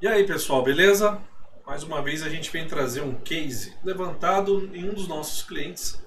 E aí pessoal, beleza? Mais uma vez a gente vem trazer um case levantado em um dos nossos clientes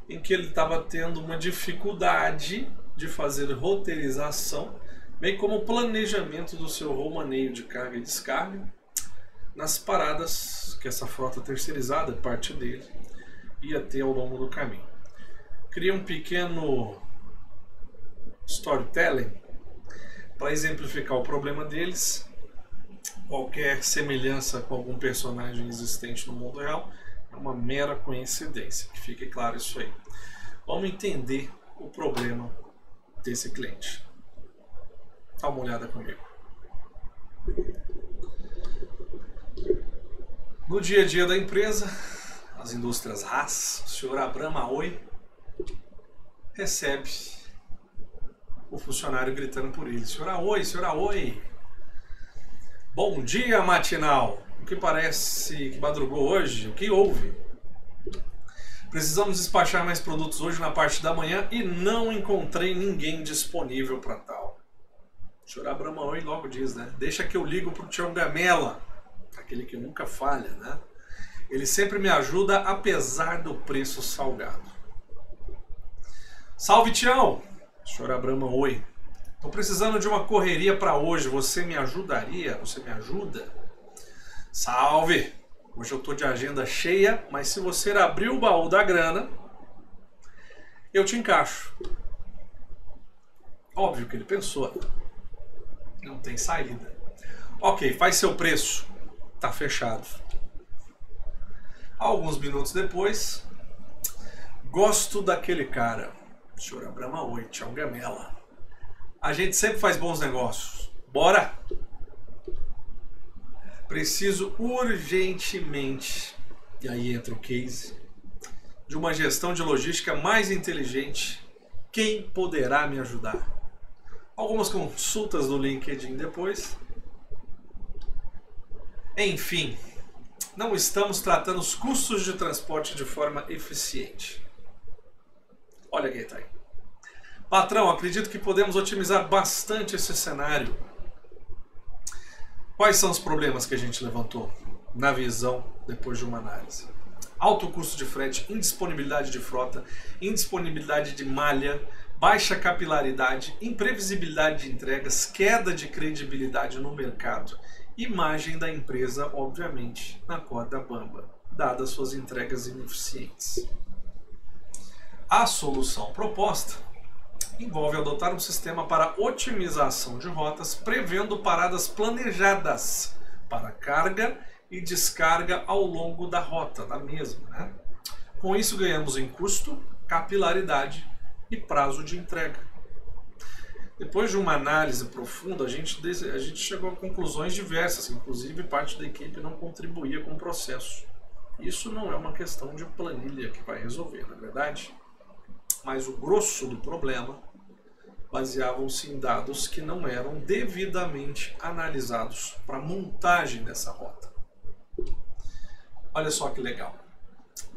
em que ele estava tendo uma dificuldade de fazer roteirização, bem como o planejamento do seu romaneio de carga e descarga nas paradas que essa frota terceirizada, parte dele, ia ter ao longo do caminho. Cria um pequeno storytelling para exemplificar o problema deles. Qualquer semelhança com algum personagem existente no mundo real é uma mera coincidência, que fique claro isso aí. Vamos entender o problema desse cliente. Dá uma olhada comigo. No dia a dia da empresa, as indústrias Haas, o senhor Abraham Maoi recebe o funcionário gritando por ele: senhor Aoi, senhor Aoi, bom dia matinal. O que parece que madrugou hoje? O que houve? Precisamos despachar mais produtos hoje na parte da manhã e não encontrei ninguém disponível para tal. O senhor Abraham Maoi logo diz, né? Deixa que eu ligo pro Tião Gamela, aquele que nunca falha, né? Ele sempre me ajuda apesar do preço salgado. Salve Tião! Senhor Abraham Maoi. Estou precisando de uma correria para hoje. Você me ajudaria? Você me ajuda? Salve! Hoje eu estou de agenda cheia, mas se você abrir o baú da grana, eu te encaixo. Óbvio que ele pensou. Não tem saída. Ok, faz seu preço. Tá fechado. Alguns minutos depois, gosto daquele cara. Senhor Abraham Maoi, Tião Gamela. A gente sempre faz bons negócios. Bora? Preciso urgentemente, e aí entra o case, de uma gestão de logística mais inteligente. Quem poderá me ajudar? Algumas consultas no LinkedIn depois. Enfim, não estamos tratando os custos de transporte de forma eficiente. Olha quem está aí. Patrão, acredito que podemos otimizar bastante esse cenário. Quais são os problemas que a gente levantou na visão depois de uma análise? Alto custo de frete, indisponibilidade de frota, indisponibilidade de malha, baixa capilaridade, imprevisibilidade de entregas, queda de credibilidade no mercado, imagem da empresa, obviamente, na corda bamba, dadas suas entregas ineficientes. A solução proposta envolve adotar um sistema para otimização de rotas, prevendo paradas planejadas para carga e descarga ao longo da rota, da mesma, né? Com isso ganhamos em custo, capilaridade e prazo de entrega. Depois de uma análise profunda, a gente chegou a conclusões diversas, inclusive parte da equipe não contribuía com o processo. Isso não é uma questão de planilha que vai resolver, na verdade, mas o grosso do problema baseavam-se em dados que não eram devidamente analisados para a montagem dessa rota. Olha só que legal.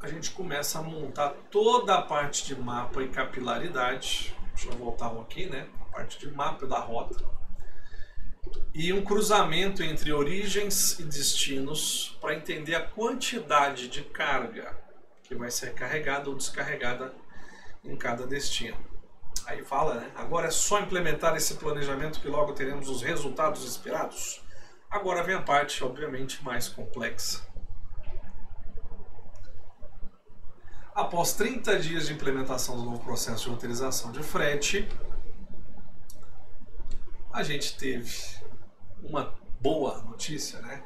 A gente começa a montar toda a parte de mapa e capilaridade. Deixa eu voltar um aqui, né? A parte de mapa da rota. E um cruzamento entre origens e destinos para entender a quantidade de carga que vai ser carregada ou descarregada em cada destino. Aí fala, né? Agora é só implementar esse planejamento que logo teremos os resultados esperados. Agora vem a parte, obviamente, mais complexa. Após 30 dias de implementação do novo processo de roteirização de frete, a gente teve uma boa notícia, né?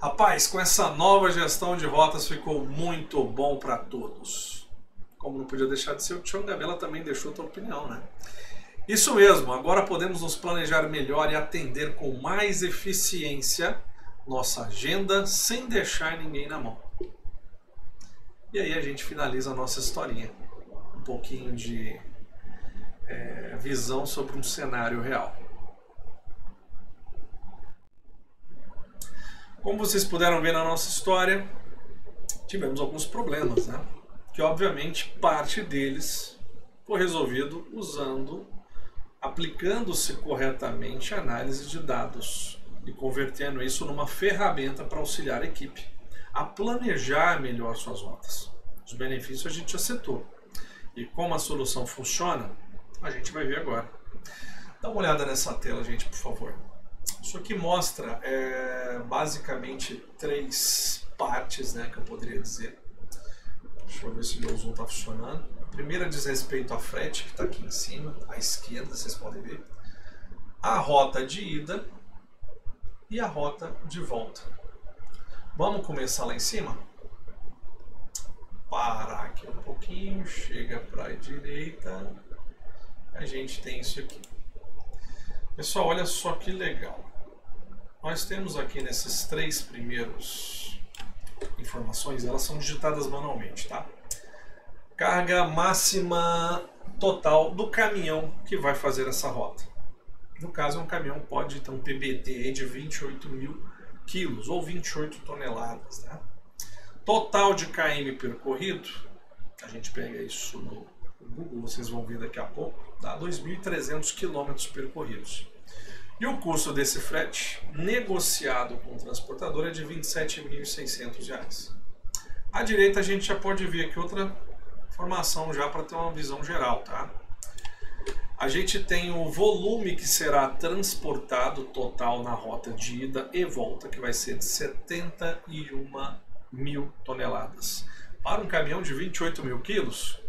Rapaz, com essa nova gestão de rotas ficou muito bom para todos. Como não podia deixar de ser, o Tião Gamela também deixou a tua opinião, né? Isso mesmo, agora podemos nos planejar melhor e atender com mais eficiência nossa agenda sem deixar ninguém na mão. E aí a gente finaliza a nossa historinha. Um pouquinho de visão sobre um cenário real. Como vocês puderam ver na nossa história, tivemos alguns problemas, né? Que obviamente parte deles foi resolvido aplicando-se corretamente a análise de dados e convertendo isso numa ferramenta para auxiliar a equipe a planejar melhor suas rotas. Os benefícios a gente já citou. E como a solução funciona, a gente vai ver agora. Dá uma olhada nessa tela, gente, por favor. Isso aqui mostra basicamente 3 partes, né, que eu poderia dizer. Deixa eu ver se o meu zoom está funcionando. A primeira diz respeito à frete, que está aqui em cima, à esquerda, vocês podem ver. A rota de ida e a rota de volta. Vamos começar lá em cima? Parar aqui um pouquinho, chega para a direita, a gente tem isso aqui. Pessoal, olha só que legal. Nós temos aqui nesses 3 primeiros informações, elas são digitadas manualmente, tá? Carga máxima total do caminhão que vai fazer essa rota. No caso, um caminhão pode ter um PBT de 28 mil quilos ou 28 toneladas, né? Total de km percorrido, a gente pega isso no Google, vocês vão ver daqui a pouco, dá 2.300 km percorridos. E o custo desse frete, negociado com o transportador, é de R$ 27.600. À direita a gente já pode ver aqui outra informação já para ter uma visão geral, tá? A gente tem o volume que será transportado total na rota de ida e volta, que vai ser de 71 mil toneladas. Para um caminhão de 28 mil quilos,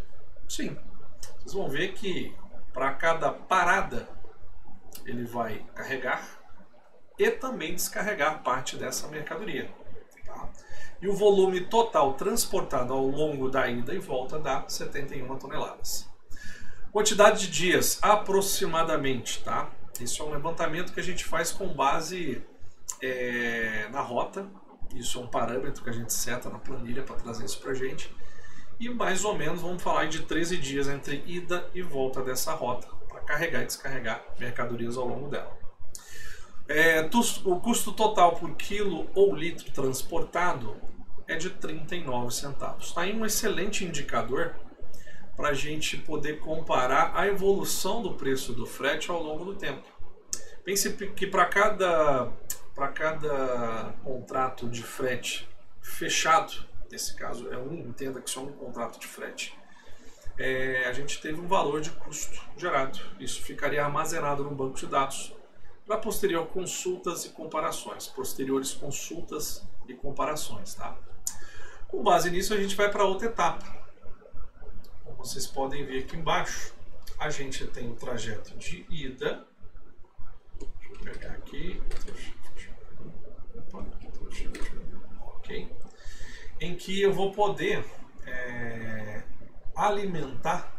sim, vocês vão ver que para cada parada ele vai carregar e também descarregar parte dessa mercadoria. Tá? E o volume total transportado ao longo da ida e volta dá 71 toneladas. Quantidade de dias, aproximadamente, tá? Isso é um levantamento que a gente faz com base na rota. Isso é um parâmetro que a gente seta na planilha para trazer isso para a gente. E mais ou menos vamos falar de 13 dias entre ida e volta dessa rota para carregar e descarregar mercadorias ao longo dela. O custo total por quilo ou litro transportado é de 39 centavos. Está aí um excelente indicador para a gente poder comparar a evolução do preço do frete ao longo do tempo. Pense que para cada contrato de frete fechado, nesse caso entenda que só um contrato de frete, a gente teve um valor de custo gerado. Isso ficaria armazenado no banco de dados para posteriores consultas e comparações. Tá? Com base nisso, a gente vai para outra etapa. Como vocês podem ver aqui embaixo, a gente tem o trajeto de ida. Deixa eu pegar aqui. Ok. Em que eu vou poder alimentar.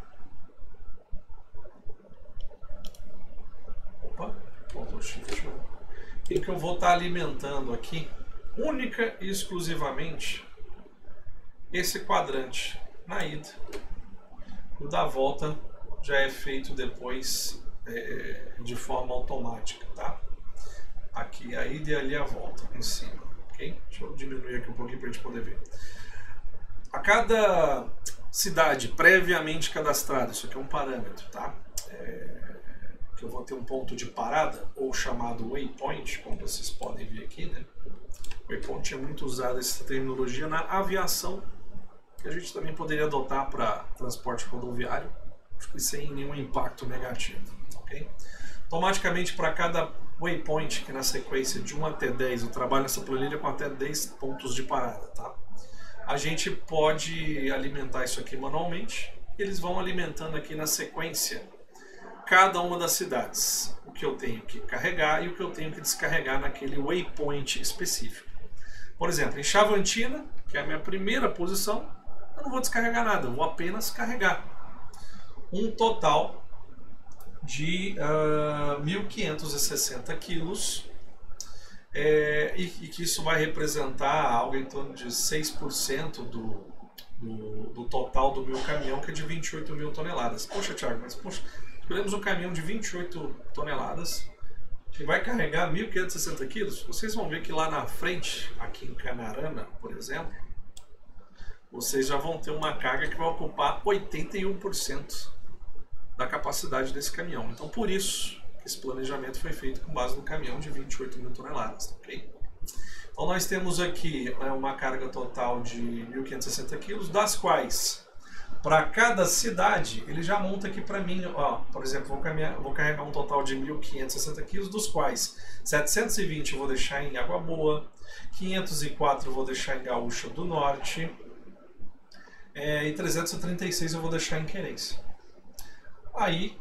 Em que eu vou estar alimentando aqui única e exclusivamente esse quadrante na ida. O da volta já é feito depois de forma automática, tá? Aqui a ida e ali a volta em cima, ok? Deixa eu diminuir aqui um pouquinho para a gente poder ver. A cada cidade previamente cadastrada, isso aqui é um parâmetro, tá? Que eu vou ter um ponto de parada, ou chamado waypoint, como vocês podem ver aqui, né? Waypoint é muito usada essa terminologia na aviação, que a gente também poderia adotar para transporte rodoviário, acho que sem nenhum impacto negativo, ok? Automaticamente, para cada waypoint, que na sequência de 1 até 10, eu trabalho nessa planilha com até 10 pontos de parada, tá? A gente pode alimentar isso aqui manualmente, e eles vão alimentando aqui na sequência cada uma das cidades, o que eu tenho que carregar e o que eu tenho que descarregar naquele waypoint específico. Por exemplo, em Chavantina, que é a minha primeira posição, eu não vou descarregar nada, eu vou apenas carregar um total de 1.560 quilos, e que isso vai representar algo em torno de 6% do total do meu caminhão, que é de 28 mil toneladas. Poxa, Thiago, mas escolhemos um caminhão de 28 toneladas que vai carregar 1.560 quilos. Vocês vão ver que lá na frente, aqui em Canarana, por exemplo, vocês já vão ter uma carga que vai ocupar 81% da capacidade desse caminhão. Então, por isso Esse planejamento foi feito com base no caminhão de 28 mil toneladas, ok? Então nós temos aqui uma carga total de 1.560 quilos, das quais, para cada cidade, ele já monta aqui para mim, ó, por exemplo, vou carregar um total de 1.560 quilos, dos quais 720 eu vou deixar em Água Boa, 504 eu vou deixar em Gaúcha do Norte, e 336 eu vou deixar em Querência. Aí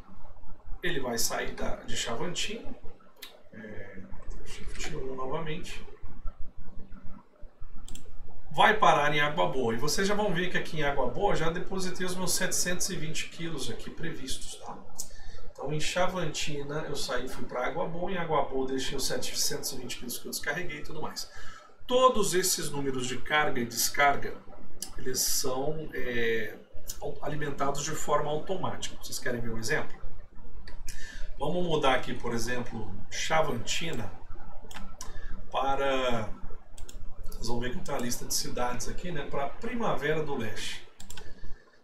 ele vai sair de Chavantina, Shift 1 novamente, vai parar em Água Boa. E vocês já vão ver que aqui em Água Boa já depositei os meus 720 quilos aqui previstos, tá? Então em Chavantina eu saí e fui para Água Boa, em Água Boa deixei os 720 quilos que eu descarreguei e tudo mais. Todos esses números de carga e descarga, eles são alimentados de forma automática. Vocês querem ver um exemplo? Vamos mudar aqui, por exemplo, Chavantina para... Vocês vão ver que tem uma lista de cidades aqui, né? Para Primavera do Leste.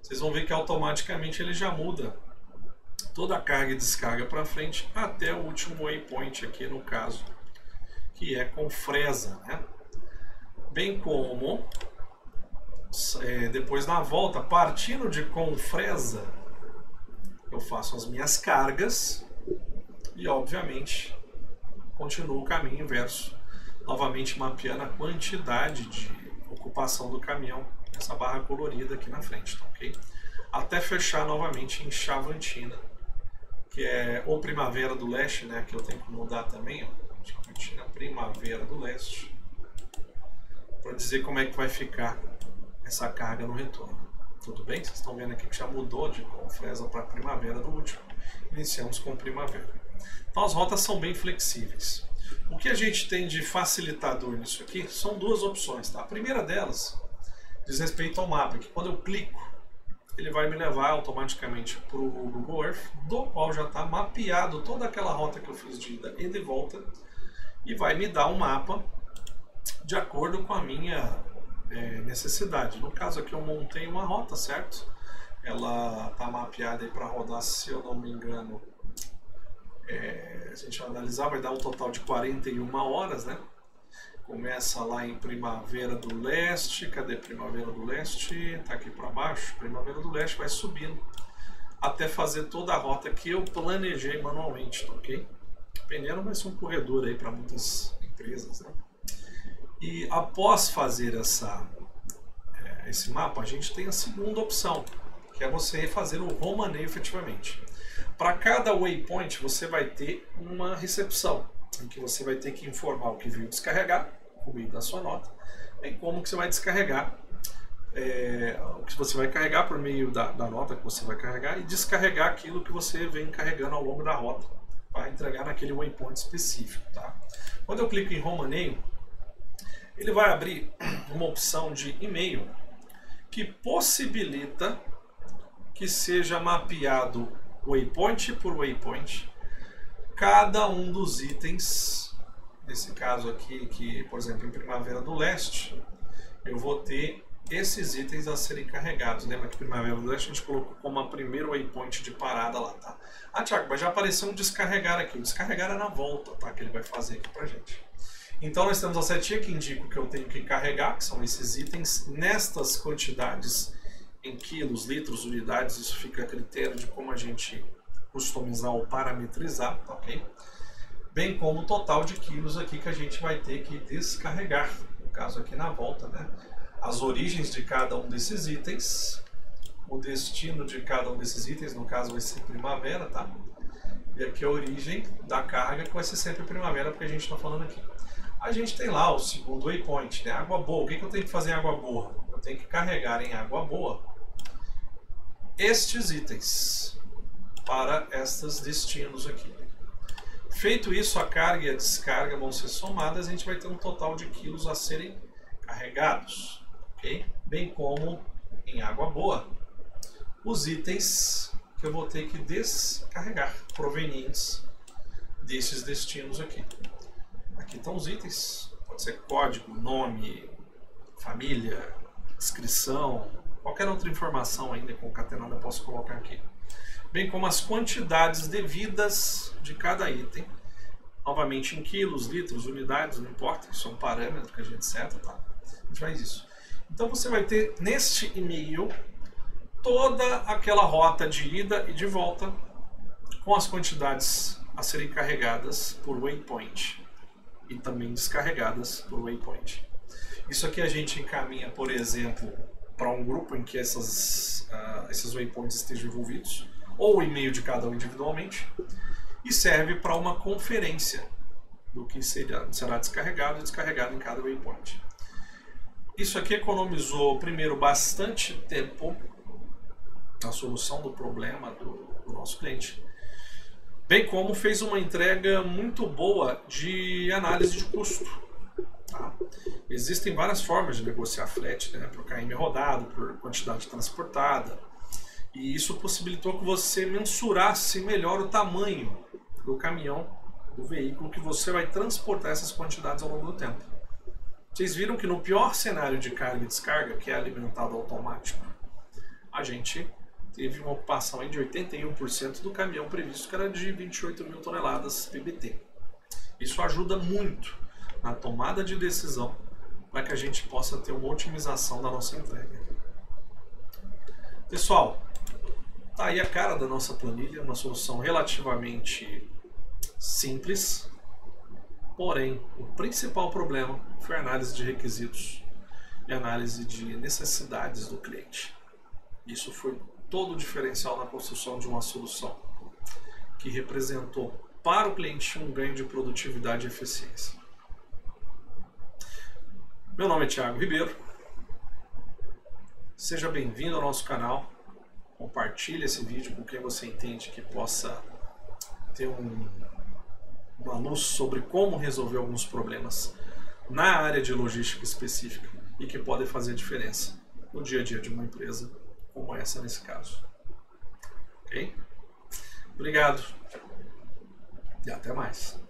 Vocês vão ver que automaticamente ele já muda toda a carga e descarga para frente até o último waypoint aqui, no caso, que é Confresa, né? Bem como depois na volta, partindo de Confresa, eu faço as minhas cargas e obviamente continuo o caminho inverso, novamente mapeando a quantidade de ocupação do caminhão, essa barra colorida aqui na frente, tá, ok? Até fechar novamente em Chavantina, que é ou Primavera do Leste, né, que eu tenho que mudar também, ó, Chavantina Primavera do Leste, para dizer como é que vai ficar essa carga no retorno. Tudo bem? Vocês estão vendo aqui que já mudou de Confresa para Primavera do último. Iniciamos com Primavera. Então as rotas são bem flexíveis. O que a gente tem de facilitador nisso aqui são duas opções, tá? A primeira delas diz respeito ao mapa, que quando eu clico, ele vai me levar automaticamente para o Google Earth, do qual já está mapeado toda aquela rota que eu fiz de ida e de volta, e vai me dar um mapa de acordo com a minha necessidade. No caso aqui eu montei uma rota, certo? Ela está mapeada para rodar, se eu não me engano, a gente vai analisar, vai dar um total de 41 horas, né? Começa lá em Primavera do Leste. Cadê Primavera do Leste? Tá aqui para baixo. Primavera do Leste vai subindo até fazer toda a rota que eu planejei manualmente, tá, ok? Dependendo, vai ser um corredor aí para muitas empresas, né? E após fazer esse mapa, a gente tem a segunda opção, que é você fazer o romaneio efetivamente. Para cada waypoint você vai ter uma recepção, em que você vai ter que informar o que veio descarregar, por meio da sua nota, bem como que você vai descarregar, o que você vai carregar por meio da nota que você vai carregar e descarregar aquilo que você vem carregando ao longo da rota, para entregar naquele waypoint específico, tá? Quando eu clico em romaneio, ele vai abrir uma opção de e-mail que possibilita que seja mapeado waypoint por waypoint cada um dos itens. Nesse caso aqui, que por exemplo em Primavera do Leste, eu vou ter esses itens a serem carregados. Lembra que Primavera do Leste a gente colocou como a primeira waypoint de parada lá, tá? Ah, Thiago, mas já apareceu um descarregar aqui. O descarregar é na volta, tá? Que ele vai fazer aqui pra gente. Então nós temos a setinha que indica que eu tenho que carregar, que são esses itens, nestas quantidades em quilos, litros, unidades. Isso fica a critério de como a gente customizar ou parametrizar, tá, ok? Bem como o total de quilos aqui que a gente vai ter que descarregar, no caso aqui na volta, né? As origens de cada um desses itens, o destino de cada um desses itens, no caso vai ser Primavera, tá? E aqui a origem da carga, que vai ser sempre Primavera, porque a gente está falando aqui. A gente tem lá o segundo waypoint, né? Água Boa. O que eu tenho que fazer em Água Boa? Eu tenho que carregar em Água Boa estes itens para estes destinos aqui. Feito isso, a carga e a descarga vão ser somadas, a gente vai ter um total de quilos a serem carregados, ok? Bem como em Água Boa, os itens que eu vou ter que descarregar, provenientes desses destinos aqui. Aqui estão os itens, pode ser código, nome, família, inscrição, qualquer outra informação ainda concatenada eu posso colocar aqui. bem como as quantidades devidas de cada item, novamente em quilos, litros, unidades, não importa, isso é um parâmetro que a gente seta, tá? A gente faz isso. Então você vai ter neste e-mail toda aquela rota de ida e de volta com as quantidades a serem carregadas por waypoint e também descarregadas por waypoint. Isso aqui a gente encaminha, por exemplo, para um grupo em que esses waypoints estejam envolvidos, ou o e-mail de cada um individualmente, e serve para uma conferência do que será descarregado e descarregado em cada waypoint. Isso aqui economizou, primeiro, bastante tempo na solução do problema do nosso cliente, bem como fez uma entrega muito boa de análise de custo. Tá? Existem várias formas de negociar frete, né, por KM rodado, por quantidade transportada, e isso possibilitou que você mensurasse melhor o tamanho do caminhão, do veículo que você vai transportar essas quantidades ao longo do tempo. Vocês viram que no pior cenário de carga e descarga, que é alimentado automático, a gente teve uma ocupação de 81% do caminhão previsto, que era de 28 mil toneladas PBT. Isso ajuda muito na tomada de decisão para que a gente possa ter uma otimização da nossa entrega. Pessoal, tá aí a cara da nossa planilha, uma solução relativamente simples, porém o principal problema foi a análise de requisitos e análise de necessidades do cliente. Isso foi todo o diferencial na construção de uma solução que representou para o cliente um ganho de produtividade e eficiência. Meu nome é Thiago Ribeiro, seja bem-vindo ao nosso canal, compartilhe esse vídeo com quem você entende que possa ter uma luz sobre como resolver alguns problemas na área de logística específica e que podem fazer diferença no dia a dia de uma empresa como essa nesse caso. Ok? Obrigado e até mais.